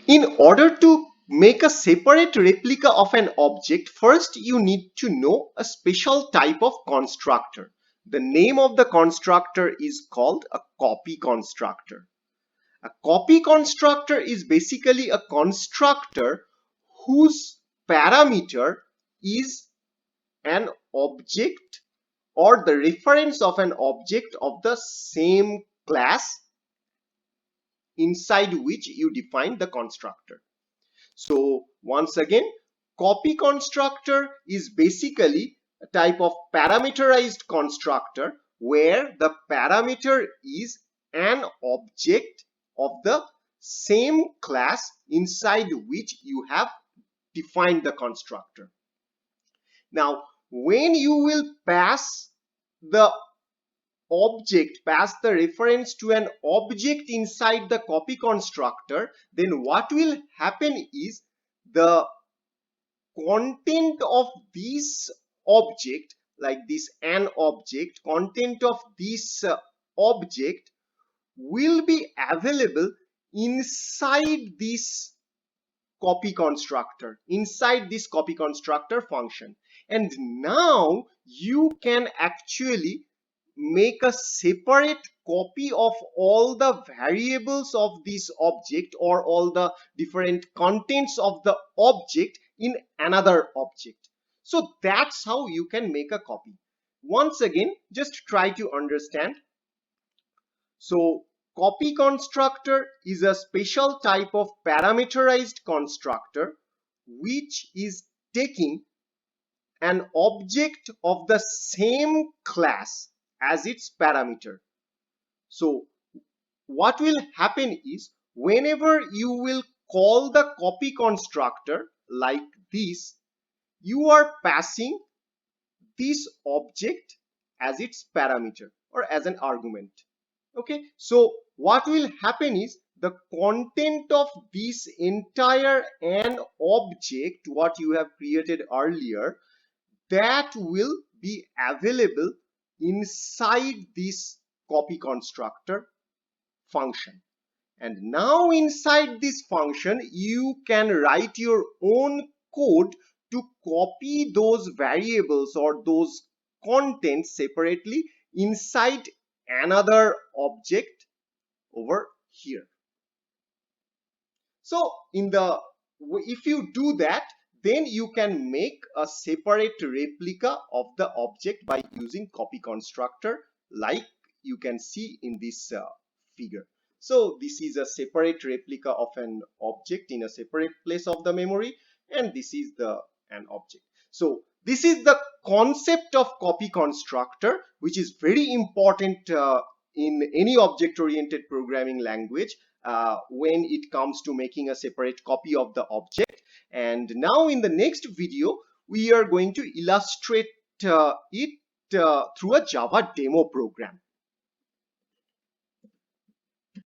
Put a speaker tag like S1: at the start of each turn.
S1: In order to make a separate replica of an object, first you need to know a special type of constructor. The name of the constructor is called a copy constructor. A copy constructor is basically a constructor whose parameter is an object or the reference of an object of the same class inside which you define the constructor. So once again, copy constructor is basically a type of parameterized constructor where the parameter is an object of the same class inside which you have defined the constructor. Now, when you will pass the reference to an object inside the copy constructor, then what will happen is the content of this object, like this an object, content of this object will be available inside this copy constructor, inside this copy constructor function. And now you can actually make a separate copy of all the variables of this object or all the different contents of the object in another object. So that's how you can make a copy. Once again, just try to understand. So copy constructor is a special type of parameterized constructor which is taking an object of the same class as its parameter. So what will happen is whenever you will call the copy constructor like this, you are passing this object as its parameter or as an argument. Okay, so what will happen is the content of this entire an object what you have created earlier, that will be available inside this copy constructor function. And now inside this function you can write your own code to copy those variables or those contents separately inside another object over here. So if you do that, then you can make a separate replica of the object by using copy constructor, like you can see in this figure. So this is a separate replica of an object in a separate place of the memory, and this is an object. So this is the concept of copy constructor, which is very important in any object-oriented programming language when it comes to making a separate copy of the object. And now in the next video, we are going to illustrate it through a Java demo program.